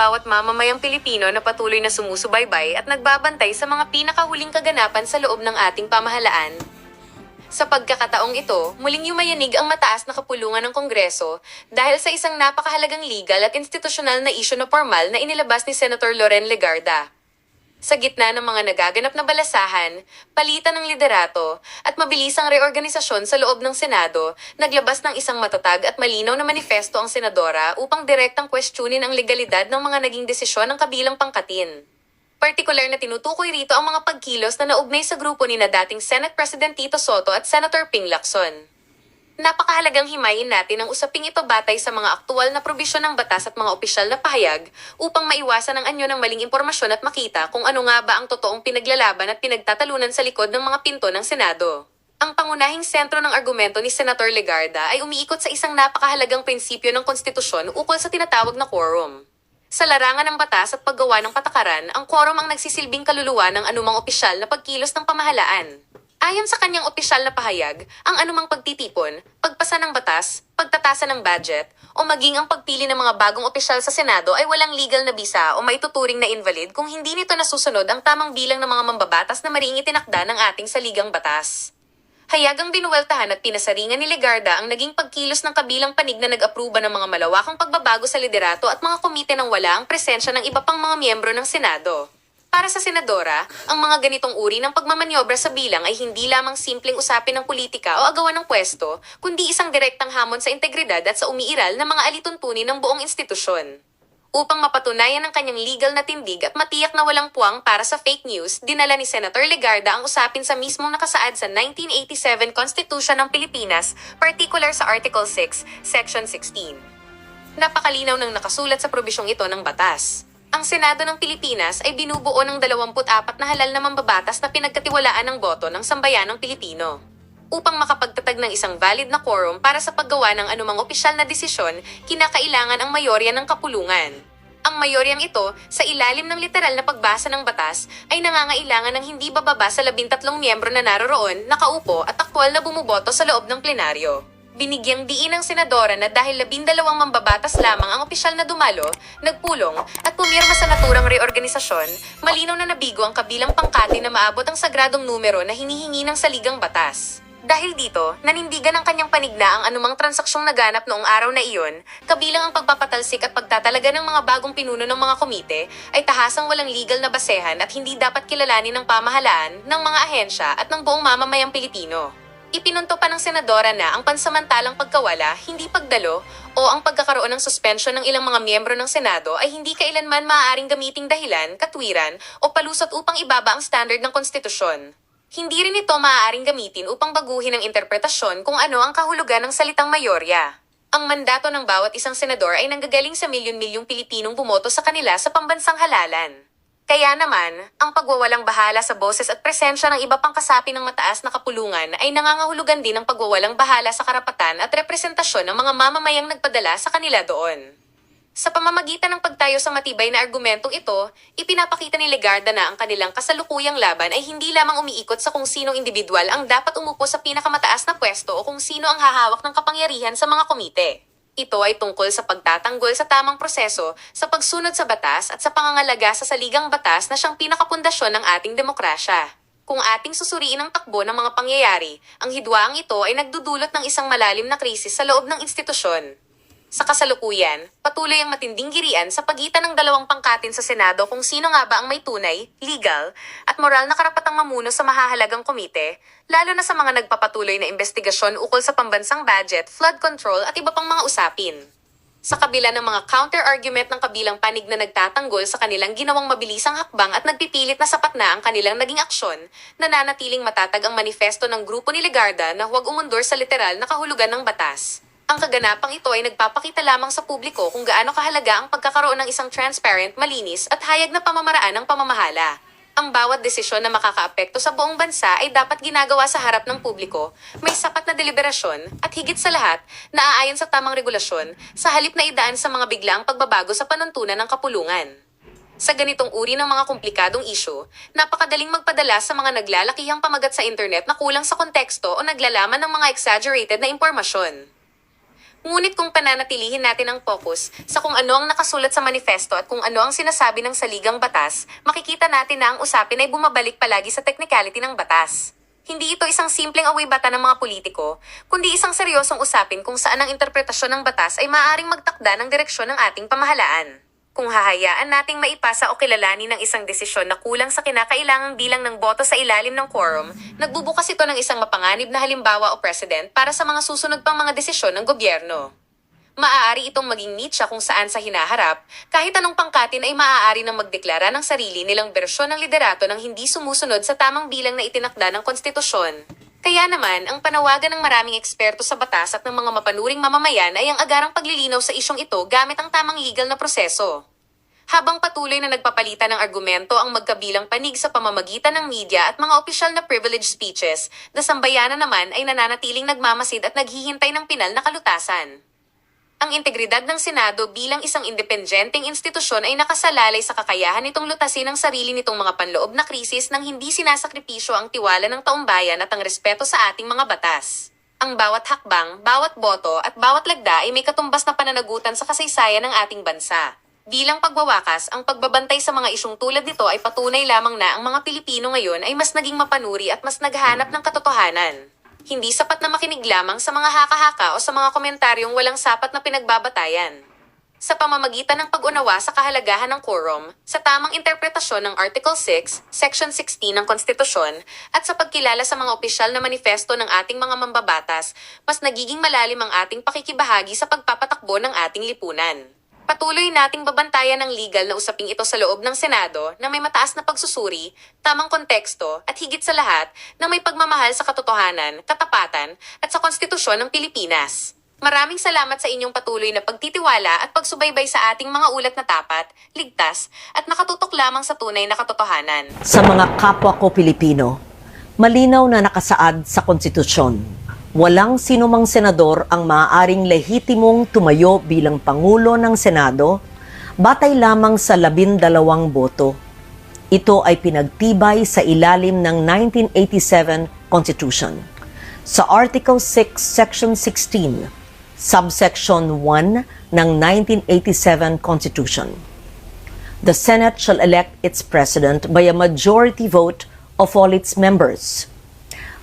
bawat mamamayang Pilipino na patuloy na sumusubaybay at nagbabantay sa mga pinakahuling kaganapan sa loob ng ating pamahalaan. Sa pagkakataong ito, muling yumayanig ang mataas na kapulungan ng Kongreso dahil sa isang napakahalagang legal at institusyonal na isyu na formal na inilabas ni Senator Loren Legarda. Sa gitna ng mga nagaganap na balasahan, palitan ng liderato, at mabilisang reorganisasyon sa loob ng Senado, naglabas ng isang matatag at malinaw na manifesto ang senadora upang direktang questionin ang legalidad ng mga naging desisyon ng kabilang pangkatin. Partikular na tinutukoy rito ang mga pagkilos na naugnay sa grupo ni na dating Senate President Tito Sotto at Senator Ping Lacson. Napakahalagang himayin natin ang usaping ito batay sa mga aktual na probisyon ng batas at mga opisyal na pahayag upang maiwasan ang anyo ng maling impormasyon at makita kung ano nga ba ang totoong pinaglalaban at pinagtatalunan sa likod ng mga pinto ng Senado. Ang pangunahing sentro ng argumento ni Senator Legarda ay umiikot sa isang napakahalagang prinsipyo ng konstitusyon ukol sa tinatawag na quorum. Sa larangan ng batas at paggawa ng patakaran, ang quorum ang nagsisilbing kaluluwa ng anumang opisyal na pagkilos ng pamahalaan. Ayon sa kanyang opisyal na pahayag, ang anumang pagtitipon, pagpasa ng batas, pagtatasa ng budget, o maging ang pagpili ng mga bagong opisyal sa Senado ay walang legal na bisa o maituturing na invalid kung hindi nito nasusunod ang tamang bilang ng mga mambabatas na maring itinakda ng ating saligang batas. Hayagang binuweltahan at pinasaringan ni Legarda ang naging pagkilos ng kabilang panig na nag-apruba ng mga malawakang pagbabago sa liderato at mga komite nang wala ang presensya ng iba pang mga miyembro ng Senado. Para sa senadora, ang mga ganitong uri ng pagmamanyobra sa bilang ay hindi lamang simpleng usapin ng politika o agawan ng pwesto, kundi isang direktang hamon sa integridad at sa umiiral na mga alituntunin ng buong institusyon. Upang mapatunayan ang kanyang legal na tindig at matiyak na walang puwang para sa fake news, dinala ni Senator Legarda ang usapin sa mismong nakasaad sa 1987 Constitution ng Pilipinas, particular sa Article 6, Section 16. Napakalinaw ng nakasulat sa probisyong ito ng batas. Ang Senado ng Pilipinas ay binubuo ng 24 na halal na mambabatas na pinagkatiwalaan ng boto ng sambayanang Pilipino. Upang makapagtatag ng isang valid na quorum para sa paggawa ng anumang opisyal na desisyon, kinakailangan ang mayorya ng kapulungan. Ang mayoryang ito, sa ilalim ng literal na pagbasa ng batas, ay nangangailangan ng hindi bababa sa 13 miyembro na naroroon, nakaupo at aktwal na bumuboto sa loob ng plenaryo. Binigyang diin ng senadora na dahil 12 mambabatas lamang ang opisyal na dumalo, nagpulong, at pumirma sa naturang reorganisasyon, malinaw na nabigo ang kabilang pangkati na maabot ang sagradong numero na hinihingi ng saligang batas. Dahil dito, nanindigan ng kanyang panigna ang anumang transaksyong naganap noong araw na iyon, kabilang ang pagpapatalsik at pagtatalaga ng mga bagong pinuno ng mga komite, ay tahasang walang legal na basehan at hindi dapat kilalanin ng pamahalaan, ng mga ahensya at ng buong mamamayang Pilipino. Ipinunto pa ng senadora na ang pansamantalang pagkawala, hindi pagdalo, o ang pagkakaroon ng suspensyon ng ilang mga miyembro ng Senado ay hindi kailanman maaaring gamiting dahilan, katwiran, o palusot upang ibaba ang standard ng konstitusyon. Hindi rin ito maaaring gamitin upang baguhin ang interpretasyon kung ano ang kahulugan ng salitang mayorya. Ang mandato ng bawat isang senador ay nanggagaling sa milyon-milyong Pilipinong bumoto sa kanila sa pambansang halalan. Kaya naman, ang pagwawalang bahala sa boses at presensya ng iba pang kasapi ng mataas na kapulungan ay nangangahulugan din ng pagwawalang bahala sa karapatan at representasyon ng mga mamamayang nagpadala sa kanila doon. Sa pamamagitan ng pagtayo sa matibay na argumentong ito, ipinapakita ni Legarda na ang kanilang kasalukuyang laban ay hindi lamang umiikot sa kung sinong individual ang dapat umupo sa pinakamataas na pwesto o kung sino ang hahawak ng kapangyarihan sa mga komite. Ito ay tungkol sa pagtatanggol sa tamang proseso, sa pagsunod sa batas at sa pangangalaga sa saligang batas na siyang pinakapundasyon ng ating demokrasya. Kung ating susuriin ang takbo ng mga pangyayari, ang hidwaang ito ay nagdudulot ng isang malalim na krisis sa loob ng institusyon. Sa kasalukuyan, patuloy ang matinding girian sa pagitan ng dalawang pangkatin sa Senado kung sino nga ba ang may tunay, legal, at moral na karapatang mamuno sa mahahalagang komite, lalo na sa mga nagpapatuloy na investigasyon ukol sa pambansang budget, flood control at iba pang mga usapin. Sa kabila ng mga counter-argument ng kabilang panig na nagtatanggol sa kanilang ginawang mabilisang hakbang at nagpipilit na sapat na ang kanilang naging aksyon, nananatiling matatag ang manifesto ng grupo ni Legarda na huwag umundur sa literal na kahulugan ng batas. Ang kaganapang ito ay nagpapakita lamang sa publiko kung gaano kahalaga ang pagkakaroon ng isang transparent, malinis at hayag na pamamaraan ng pamamahala. Ang bawat desisyon na makakaapekto sa buong bansa ay dapat ginagawa sa harap ng publiko, may sapat na deliberasyon, at higit sa lahat, naaayon sa tamang regulasyon, sa halip na idaan sa mga biglaang pagbabago sa panuntunan ng kapulungan. Sa ganitong uri ng mga komplikadong isyu, napakadaling magpadala sa mga naglalakihang pamagat sa internet na kulang sa konteksto o naglalaman ng mga exaggerated na impormasyon. Ngunit kung pananatilihin natin ang focus sa kung ano ang nakasulat sa manifesto at kung ano ang sinasabi ng saligang batas, makikita natin na ang usapin ay bumabalik palagi sa technicality ng batas. Hindi ito isang simpleng away-bata ng mga politiko, kundi isang seryosong usapin kung saan ang interpretasyon ng batas ay maaaring magtakda ng direksyon ng ating pamahalaan. Kung hahayaan nating maipasa o kilalanin ng isang desisyon na kulang sa kinakailangang bilang ng boto sa ilalim ng quorum, nagbubukas ito ng isang mapanganib na halimbawa o precedent para sa mga susunod pang mga desisyon ng gobyerno. Maaari itong maging niche kung saan sa hinaharap, kahit anong pangkatin ay maaari nang magdeklara ng sarili nilang bersyon ng liderato ng hindi sumusunod sa tamang bilang na itinakda ng konstitusyon. Kaya naman, ang panawagan ng maraming eksperto sa batas at ng mga mapanuring mamamayan ay ang agarang paglilinaw sa isyong ito gamit ang tamang legal na proseso. Habang patuloy na nagpapalitan ng argumento ang magkabilang panig sa pamamagitan ng media at mga opisyal na privilege speeches, na sambayanan naman ay nananatiling nagmamasid at naghihintay ng pinal na kalutasan. Ang integridad ng Senado bilang isang independenteng institusyon ay nakasalalay sa kakayahan nitong lutasin ang sarili nitong mga panloob na krisis nang hindi sinasakripisyo ang tiwala ng taumbayan at ang respeto sa ating mga batas. Ang bawat hakbang, bawat boto at bawat lagda ay may katumbas na pananagutan sa kasaysayan ng ating bansa. Bilang pagwawakas, ang pagbabantay sa mga isyong tulad nito ay patunay lamang na ang mga Pilipino ngayon ay mas naging mapanuri at mas naghahanap ng katotohanan. Hindi sapat na makinig lamang sa mga haka-haka o sa mga komentaryong walang sapat na pinagbabatayan. Sa pamamagitan ng pag-unawa sa kahalagahan ng quorum, sa tamang interpretasyon ng Article 6, Section 16 ng Konstitusyon, at sa pagkilala sa mga opisyal na manifesto ng ating mga mambabatas, mas nagiging malalim ang ating pakikibahagi sa pagpapatakbo ng ating lipunan. Patuloy nating babantayan ng legal na usaping ito sa loob ng Senado na may mataas na pagsusuri, tamang konteksto, at higit sa lahat na may pagmamahal sa katotohanan, katapatan, at sa konstitusyon ng Pilipinas. Maraming salamat sa inyong patuloy na pagtitiwala at pagsubaybay sa ating mga ulat na tapat, ligtas, at nakatutok lamang sa tunay na katotohanan. Sa mga kapwa ko Pilipino, malinaw na nakasaad sa konstitusyon. Walang sinumang senador ang maaaring lehitimong tumayo bilang Pangulo ng Senado batay lamang sa 12 boto. Ito ay pinagtibay sa ilalim ng 1987 Constitution. Sa Article 6, Section 16, Subsection 1 ng 1987 Constitution. The Senate shall elect its President by a majority vote of all its members.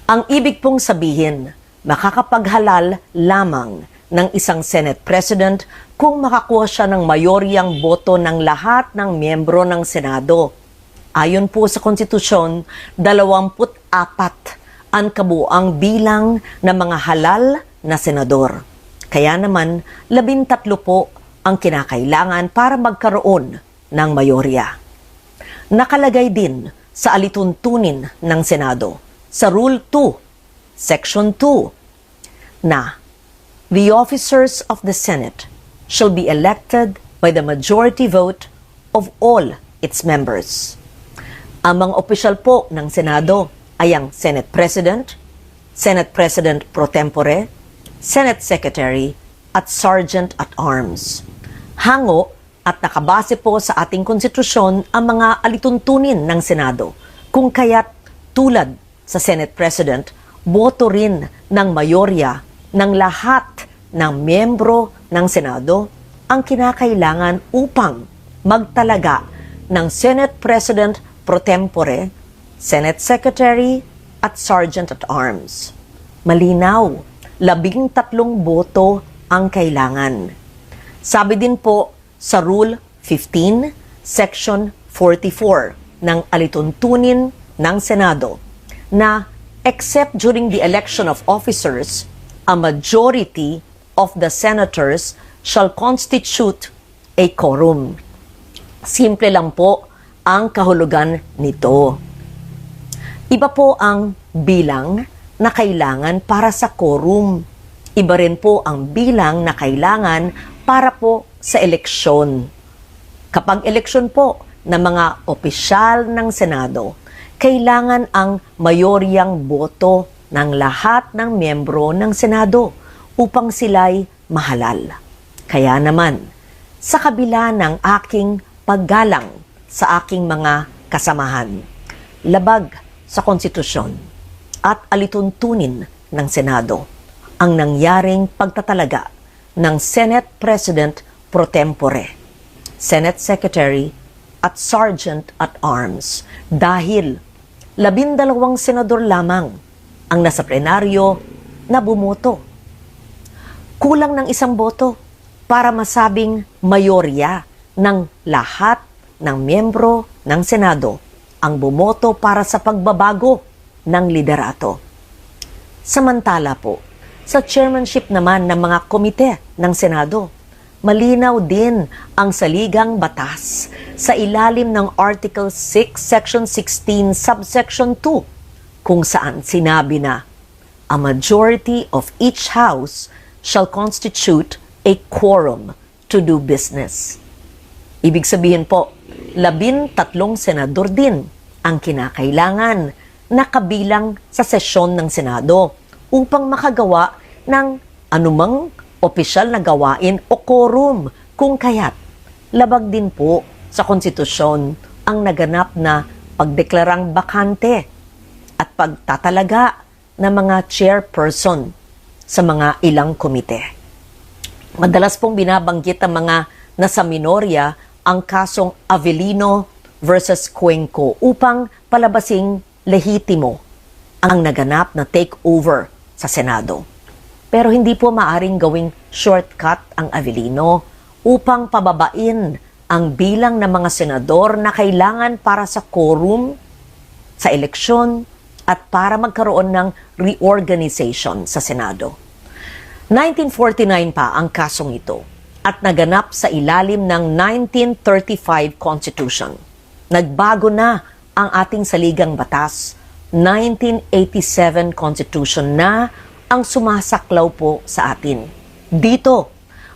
Ang ibig pong sabihin, makakapaghalal lamang ng isang Senate President kung makakuha siya ng mayoryang boto ng lahat ng miyembro ng Senado. Ayon po sa konstitusyon, 24 ang kabuuang bilang ng mga halal na senador. Kaya naman, 13 po ang kinakailangan para magkaroon ng mayorya. Nakalagay din sa alituntunin ng Senado, sa Rule 2, Section 2, na the officers of the Senate shall be elected by the majority vote of all its members. Ang mga opisyal po ng Senado ay ang Senate President, Senate President pro tempore, Senate Secretary, at Sergeant at Arms. Hango at nakabase po sa ating konstitusyon ang mga alituntunin ng Senado, kung kaya't tulad sa Senate President, boto rin ng mayorya ng lahat ng miyembro ng Senado ang kinakailangan upang magtalaga ng Senate President pro tempore, Senate Secretary, at Sergeant at Arms. Malinaw, 13 boto ang kailangan. Sabi din po sa Rule 15, Section 44 ng alituntunin ng Senado na except during the election of officers, a majority of the senators shall constitute a quorum. Simple lang po ang kahulugan nito. Iba po ang bilang na kailangan para sa quorum. Iba rin po ang bilang na kailangan para po sa eleksyon. Kapag eleksyon po ng mga opisyal ng Senado, kailangan ang mayoryang boto ng lahat ng miyembro ng Senado upang sila'y mahalal. Kaya naman, sa kabila ng aking paggalang sa aking mga kasamahan, labag sa konstitusyon at alituntunin ng Senado, ang nangyaring pagtatalaga ng Senate President pro tempore, Senate Secretary at Sergeant at Arms dahil 12 senador lamang ang nasa plenaryo na bumoto. Kulang ng isang boto para masabing mayorya ng lahat ng miyembro ng Senado ang bumoto para sa pagbabago ng liderato. Samantala po, sa chairmanship naman ng mga komite ng Senado, malinaw din ang saligang batas sa ilalim ng Article 6, Section 16, Subsection 2, kung saan sinabi na, a majority of each house shall constitute a quorum to do business. Ibig sabihin po, 13 senador din ang kinakailangan na kabilang sa sesyon ng Senado upang makagawa ng anumang opisyal na gawain o quorum, kung kaya't labag din po sa konstitusyon ang naganap na pagdeklarang bakante at pagtatalaga ng mga chairperson sa mga ilang komite. Madalas pong binabanggit ang mga nasa minorya ang kasong Avellino versus Cuenco upang palabasing lehitimo ang naganap na takeover sa Senado. Pero hindi po maaring gawing shortcut ang Avellino upang pababain ang bilang ng mga senador na kailangan para sa quorum, sa eleksyon, at para magkaroon ng reorganization sa Senado. 1949 pa ang kasong ito at naganap sa ilalim ng 1935 Constitution. Nagbago na ang ating saligang batas, 1987 Constitution na ang sumasaklaw po sa atin. Dito,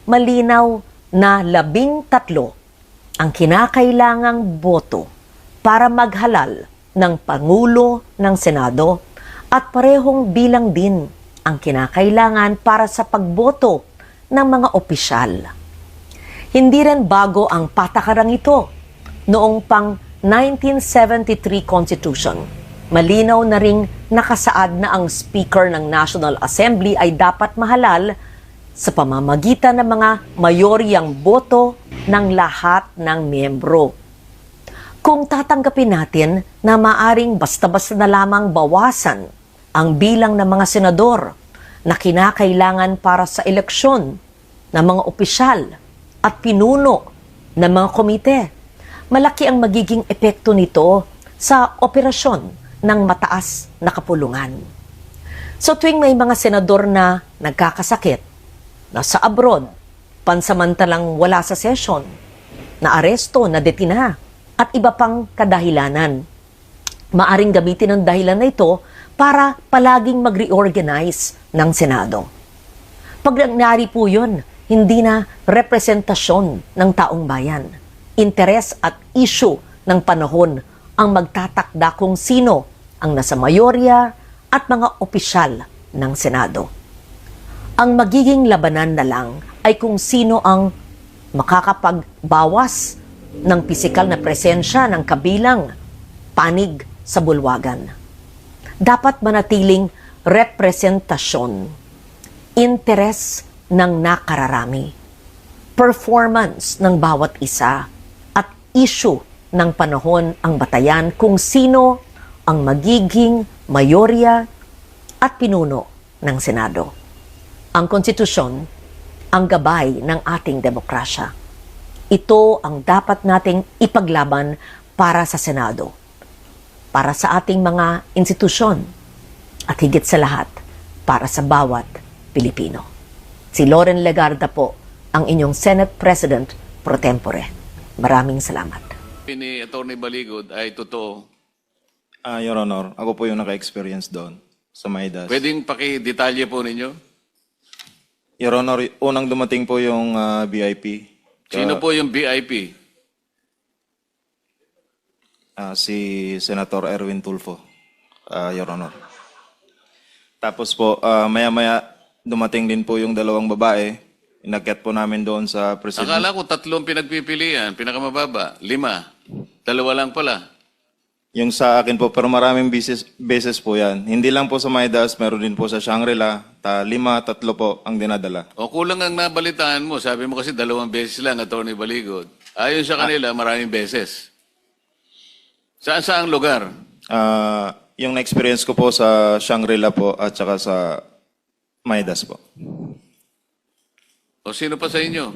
malinaw na 13 ang kinakailangang boto para maghalal ng Pangulo ng Senado at parehong bilang din ang kinakailangan para sa pagboto ng mga opisyal. Hindi rin bago ang patakarang ito noong pang 1973 Constitution. Malinaw na ring nakasaad na ang Speaker ng National Assembly ay dapat mahalal sa pamamagitan ng mga mayoryang boto ng lahat ng miyembro. Kung tatanggapin natin na maaring basta-basta na lamang bawasan ang bilang ng mga senador na kinakailangan para sa eleksyon ng mga opisyal at pinuno ng mga komite, malaki ang magiging epekto nito sa operasyon ng mataas na kapulungan. So tuwing may mga senador na nagkakasakit, nasa abroad, pansamantalang wala sa session, na aresto, na detina, at iba pang kadahilanan, maaring gamitin ang dahilan na ito para palaging mag-reorganize ng Senado. Pag nangyari po yun, hindi na representasyon ng taong bayan. Interes at issue ng panahon ang magtatakda kung sino ang nasa mayorya at mga opisyal ng Senado. Ang magiging labanan na lang ay kung sino ang makakapagbawas ng pisikal na presensya ng kabilang panig sa bulwagan. Dapat manatiling representasyon, interes ng nakararami, performance ng bawat isa, at issue ng panahon ang batayan kung sino ang magiging mayorya at pinuno ng Senado. Ang konstitusyon, ang gabay ng ating demokrasya. Ito ang dapat nating ipaglaban para sa Senado, para sa ating mga institusyon, at higit sa lahat, para sa bawat Pilipino. Si Loren Legarda po, ang inyong Senate President pro tempore. Maraming salamat. Ni Atty. Baligod ay totoo. Your Honor, ako po yung naka-experience doon sa Maidas. Pwedeng pakidetalye po ninyo? Your Honor, unang dumating po yung VIP. Sino po yung VIP? Si Senator Erwin Tulfo, Your Honor. Tapos po, maya-maya dumating din po yung dalawang babae. Inakyat po namin doon sa president. Akala ko 3 pinagpipilian, pinakamababa, 5. 2 lang pala. Yung sa akin po, pero maraming beses po yan. Hindi lang po sa Maidas, meron din po sa Shangri-La. 5, 3 po ang dinadala. O kulang ang nabalitaan mo. Sabi mo kasi 2 beses lang, Attorney Baligod. Ayon sa kanila, maraming beses. Saan lugar? Yung na-experience ko po sa Shangri-La po at saka sa Maidas po. O sino pa sa inyo?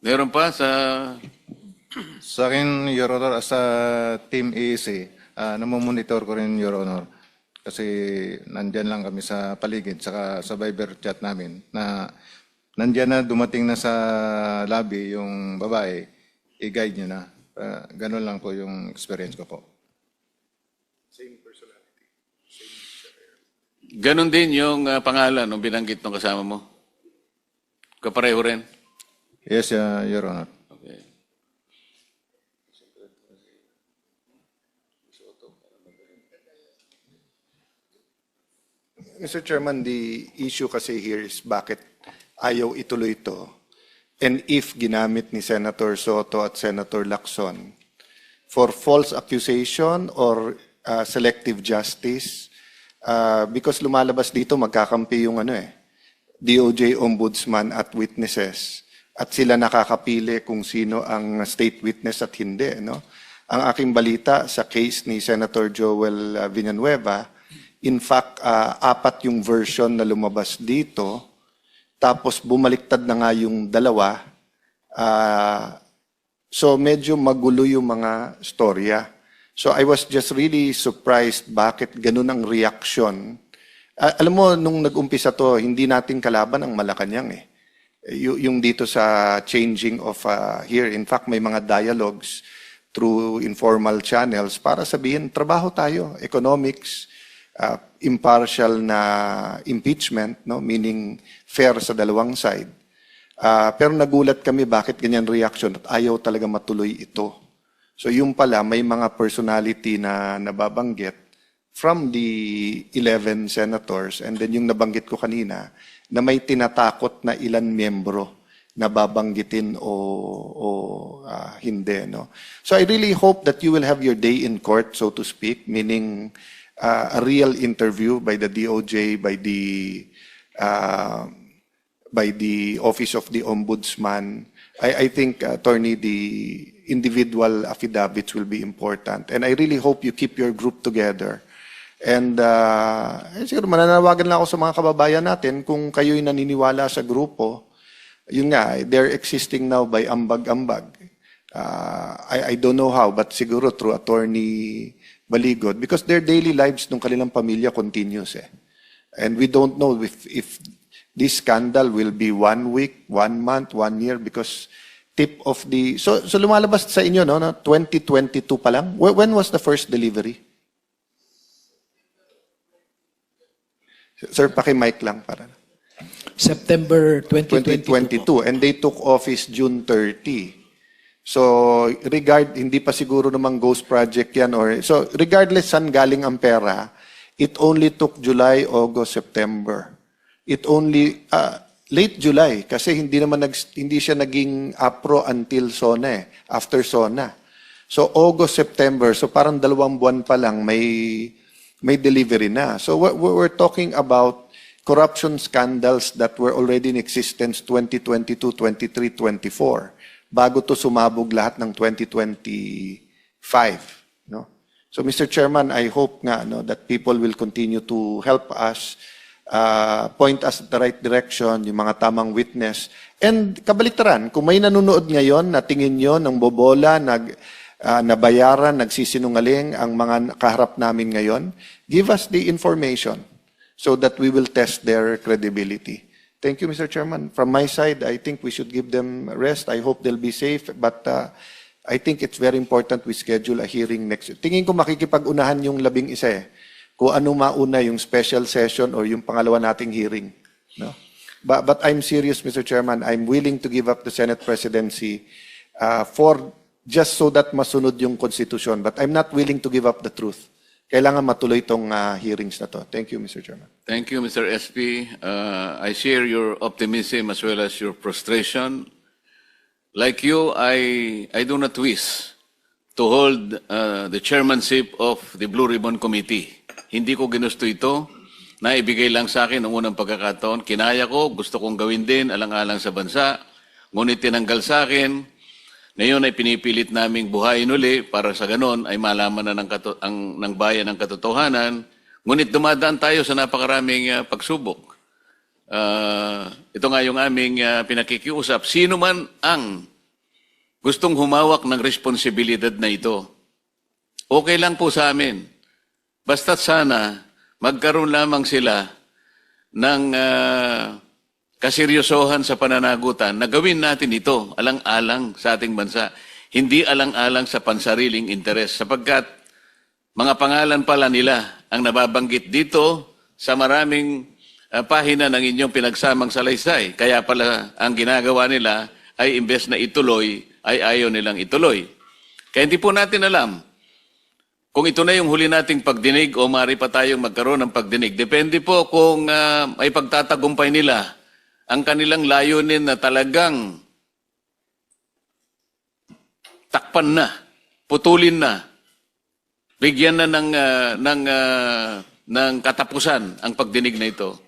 Meron pa sa... Sa akin, Your Honor, as a Team EAC, namomonitor ko rin, Your Honor. Kasi nandyan lang kami sa paligid, saka sa Viber chat namin, na nandyan na, dumating na sa lobby yung babae, i-guide nyo na. Ganun lang po yung experience ko po. Ganon din yung pangalan ng binanggit ng kasama mo? Kapareho rin? Yes, Your Honor. Okay. Mr. Chairman, the issue kasi here is bakit ayaw ituloy ito. And if ginamit ni Senator Soto at Senator Lacson for false accusation or selective justice, because lumalabas dito magkakampi yung DOJ Ombudsman at witnesses. At sila nakakapili kung sino ang state witness at hindi. No? Ang aking balita sa case ni Senator Joel Villanueva, in fact, 4 yung version na lumabas dito, tapos bumaliktad na nga yung 2. So medyo magulo yung mga storya. So I was just really surprised bakit ganun ang reaction. Alam mo, nung nag-umpisa to, hindi natin kalaban ang Malacanang yung dito sa changing of here. In fact, may mga dialogues through informal channels para sabihin, trabaho tayo, economics, impartial na impeachment, no? Meaning fair sa dalawang side. Pero nagulat kami bakit ganyan reaction at ayaw talaga matuloy ito. So yung pala, may mga personality na nababanggit from the 11 senators and then yung nabanggit ko kanina na may tinatakot na ilan miyembro na babanggitin o hindi. No? So I really hope that you will have your day in court, so to speak, meaning a real interview by the DOJ, by the Office of the Ombudsman. I think, Attorney, the individual affidavits will be important. And I really hope you keep your group together. And siguro mananawagan lang ako sa mga kababayan natin kung kayo'y naniniwala sa grupo. Yun nga, they're existing now by ambag-ambag. I don't know how, but siguro through Attorney Baligod, because their daily lives ng kanilang pamilya continues. And we don't know if this scandal will be 1 week, 1 month, 1 year, because tip of the... So lumalabas sa inyo, no, 2022 pa lang? When was the first delivery? Sir, paki-mic lang para. September 2022. And they took office June 30. So, hindi pa siguro namang ghost project yan. So, regardless saan galing ang pera, it only took July, August, September. It only, late July, kasi hindi siya naging APRO until SONA after SONA. So, August, September, so parang 2 buwan pa lang may delivery na. So, we're talking about corruption scandals that were already in existence 2022, 23, 24. Bago to sumabog lahat ng 2025. No? So Mr. Chairman, I hope nga that people will continue to help us, point us at the right direction, yung mga tamang witness. And kabaliktaran, kung may nanonood ngayon na tingin nyo ng bobola, nabayaran, nagsisinungaling ang mga kaharap namin ngayon, give us the information so that we will test their credibility. Thank you, Mr. Chairman. From my side, I think we should give them rest. I hope they'll be safe. But I think it's very important we schedule a hearing next week. Tingin ko makikipag-unahan yung 11 kung ano mauna yung special session or yung pangalawa nating hearing. No? But I'm serious, Mr. Chairman. I'm willing to give up the Senate presidency for just so that masunod yung konstitusyon. But I'm not willing to give up the truth. Kailangan matuloy itong hearings na to. Thank you, Mr. Chairman. Thank you, Mr. SP. I share your optimism as well as your frustration. Like you, I do not wish to hold the chairmanship of the Blue Ribbon Committee. Hindi ko ginusto ito. Naibigay lang sa akin ang unang pagkakataon. Kinaya ko, gusto kong gawin din, alang-alang sa bansa. Ngunit tinanggal sa akin. Ngayon ay pinipilit naming buhayin uli para sa ganon ay malaman na ng bayan ang katotohanan. Ngunit dumadaan tayo sa napakaraming pagsubok. Ito nga yung aming pinakikiusap. Sino man ang gustong humawak ng responsibilidad na ito, okay lang po sa amin. Basta't sana magkaroon lamang sila ng kaseryosohan sa pananagutan na gawin natin ito alang-alang sa ating bansa. Hindi alang-alang sa pansariling interes sapagkat mga pangalan pala nila ang nababanggit dito sa maraming pahina ng inyong pinagsamang salaysay. Kaya pala ang ginagawa nila ay imbes na ituloy, ay ayaw nilang ituloy. Kaya hindi po natin alam kung ito na yung huli nating pagdinig o maaari pa tayong magkaroon ng pagdinig. Depende po kung may pagtatagumpay nila ang kanilang layunin na talagang takpan na, putulin na, bigyan na ng katapusan ang pagdinig na ito.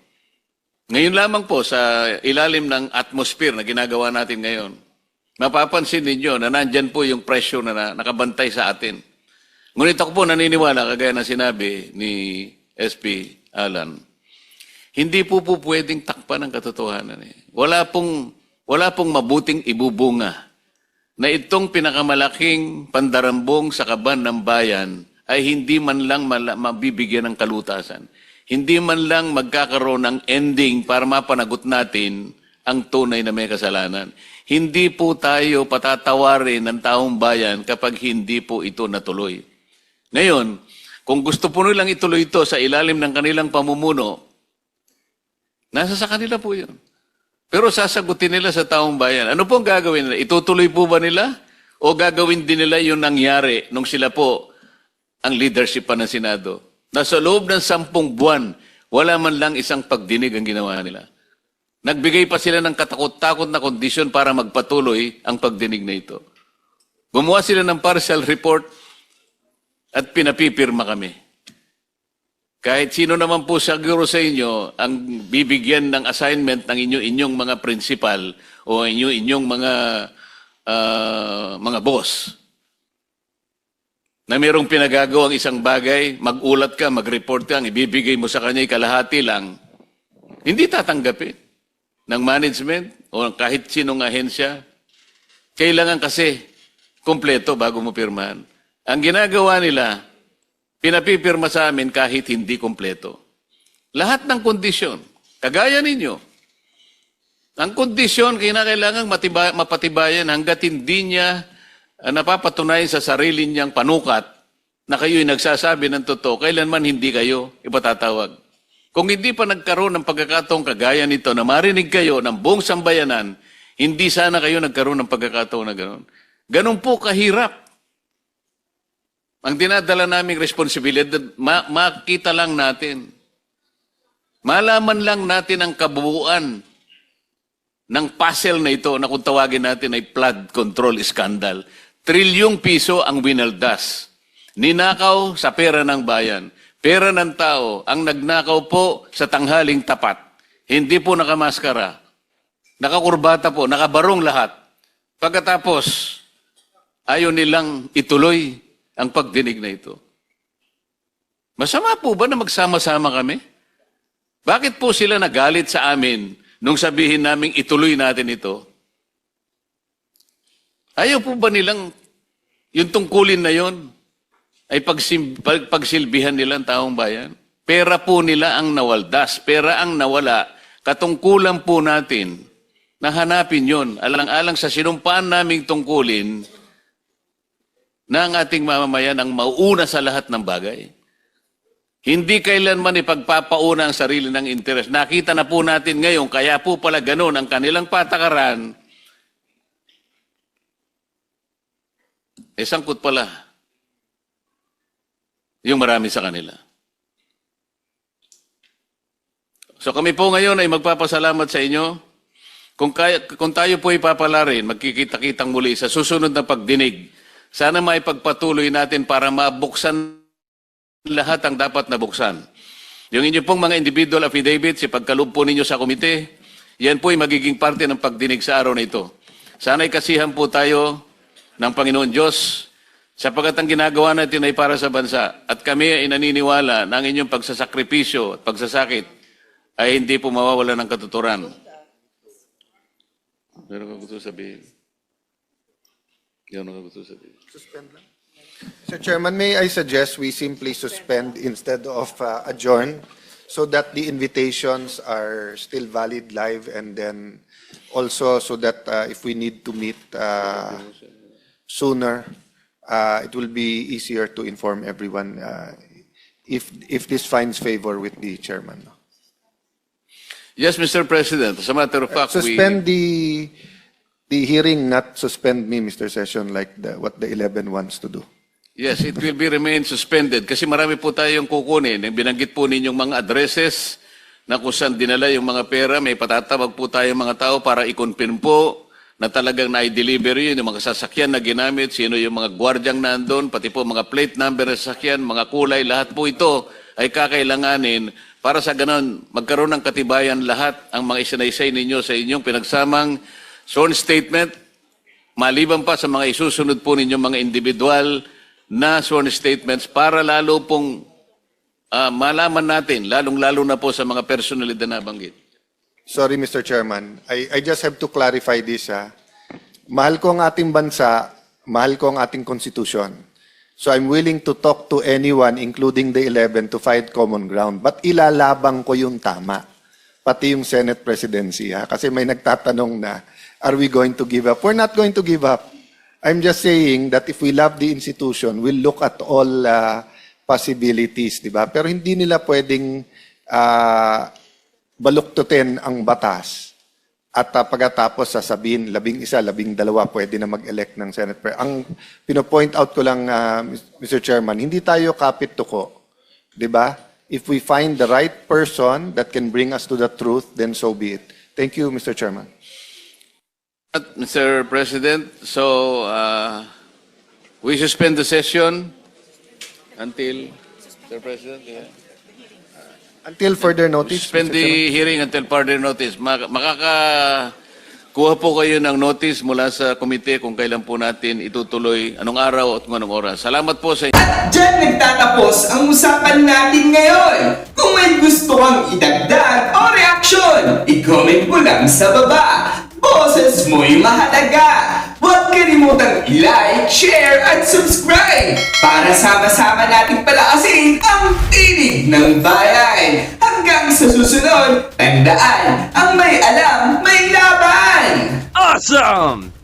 Ngayon lamang po sa ilalim ng atmosphere na ginagawa natin ngayon, mapapansin ninyo na nandyan po yung pressure na nakabantay sa atin. Ngunit ako po naniniwala, kagaya na sinabi ni SP Alan, hindi po pwedeng takpan ang katotohanan. Wala pong mabuting ibubunga na itong pinakamalaking pandarambong sa kaban ng bayan ay hindi man lang mabibigyan ng kalutasan. Hindi man lang magkakaroon ng ending para mapanagot natin ang tunay na may kasalanan. Hindi po tayo patatawarin ng taong bayan kapag hindi po ito natuloy. Ngayon, kung gusto po nilang ituloy ito sa ilalim ng kanilang pamumuno, nasa sa kanila po yun. Pero sasagutin nila sa taong bayan. Ano po ang gagawin nila? Itutuloy po ba nila? O gagawin din nila yung nangyari nung sila po ang leadership pa ng Senado? Na sa loob ng 10 buwan, wala man lang isang pagdinig ang ginawa nila. Nagbigay pa sila ng katakot-takot na kondisyon para magpatuloy ang pagdinig na ito. Gumawa sila ng partial report at pinapipirma kami. Kahit sino naman po siguro sa inyo ang bibigyan ng assignment ng inyong mga principal o inyong mga boss na mayroong pinagagawang isang bagay, magulat ka, mag-report ka, ibibigay mo sa kanya kalahati lang, hindi tatanggapin ng management o kahit sinong ahensya. Kailangan kasi kompleto bago mo pirmahan. Ang ginagawa nila, pinapipirma sa amin kahit hindi kompleto. Lahat ng kondisyon, kagaya ninyo, ang kondisyon kailangang mapatibayan hanggat hindi niya napapatunayan sa sarili niyang panukat na kayo'y nagsasabi ng totoo, kailanman hindi kayo ipatatawag. Kung hindi pa nagkaroon ng pagkakataong kagaya nito na marinig kayo ng buong sambayanan, hindi sana kayo nagkaroon ng pagkakataon na gano'n. Ganun po kahirap. Ang dinadala naming responsibilidad, makita lang natin. Malaman lang natin ang kabuuan ng puzzle na ito na kung tawagin natin ay flood control scandal. Trilyong piso ang winaldas. Ninakaw sa pera ng bayan. Pera ng tao ang nagnakaw po sa tanghaling tapat. Hindi po nakamaskara. Nakakurbata po, nakabarong lahat. Pagkatapos, ayaw nilang ituloy ang pagdinig na ito. Masama po ba na magsama-sama kami? Bakit po sila nagalit sa amin nung sabihin naming ituloy natin ito? Ayaw po ba nilang yung tungkulin na yon ay pagsilbihan nilang taong bayan? Pera po nila ang nawaldas, pera ang nawala. Katungkulan po natin na hanapin yon alang-alang sa sinumpaan naming tungkulin na ang ating mamamayan ang mauuna sa lahat ng bagay. Hindi kailanman ipagpapauna ang sarili ng interes. Nakita na po natin ngayon, kaya po pala ganun ang kanilang patakaran. Sangkot pala yung marami sa kanila. So kami po ngayon ay magpapasalamat sa inyo. Kung tayo po ipapalarin, magkikita-kitang muli sa susunod na pagdinig sana maipagpatuloy natin para mabuksan lahat ang dapat nabuksan. Yung inyo pong mga individual affidavits, ipagkaloob po ninyo sa komite, yan po ay magiging parte ng pagdinig sa araw na ito. Sana'y kasihan po tayo ng Panginoon Diyos sapagkat ang ginagawa natin ay para sa bansa. At kami ay naniniwala na ang inyong pagsasakripisyo at pagsasakit ay hindi po mawawala ng katuturan. Meron ka gusto sabihin? Meron ka gusto sabihin? Suspend lang. Mr. Chairman, may I suggest we simply suspend instead of adjourn so that the invitations are still valid live, and then also so that if we need to meet sooner, it will be easier to inform everyone if this finds favor with the chairman. Yes, Mr. President. As a matter of fact, Suspend the hearing, not suspend me, Mr. Session, like what the 11 wants to do. Yes, it will be remain suspended kasi marami po tayong kukunin. Binanggit po ninyong mga addresses na kung saan dinala yung mga pera, may patatawag po tayong mga tao para i-confirm po na talagang na-deliver yun, yung mga sasakyan na ginamit, sino yung mga gwardyang nandun, pati po mga plate number ng sasakyan, mga kulay, lahat po ito ay kakailanganin para sa ganon magkaroon ng katibayan lahat ang mga isinaysay ninyo sa inyong pinagsamang sworn statement, maliban pa sa mga isusunod po ninyong mga individual na sworn statements para lalo pong malaman natin, lalong-lalo na po sa mga personalidad na nabanggit. Sorry, Mr. Chairman. I just have to clarify this. Mahal ko ang ating bansa, mahal ko ang ating konstitusyon. So I'm willing to talk to anyone, including the 11, to find common ground. But ilalabang ko yung tama, pati yung Senate presidency. Kasi may nagtatanong na, are we going to give up? We're not going to give up. I'm just saying that if we love the institution, we'll look at all possibilities, di ba? Pero hindi nila pwedeng baluktutin ang batas at pagkatapos sasabihin 11, 12 pwede na mag-elect ng Senate. Ang pino-point out ko lang, Mr. Chairman, hindi tayo kapit-tuko, di ba? If we find the right person that can bring us to the truth, then so be it. Thank you, Mr. Chairman. Mr. President, so we suspend the session until, Mr. President, Until further notice, suspend Mr. Chairman. the hearing until further notice. Makakakuha po kayo ng notice mula sa komite kung kailan po natin itutuloy, anong araw at anong oras. Salamat po sa inyo. At dyan nagtatapos ang usapan natin ngayon. Kung may gusto kang idagdag o reaksyon, i-comment mo lang sa baba. Boses mo'y mahalaga. Huwag kalimutang i-like, share, at subscribe para sama-sama nating palakasin ang tinig ng bayan. Hanggang sa susunod, tandaan, ang may alam, may laban! Awesome!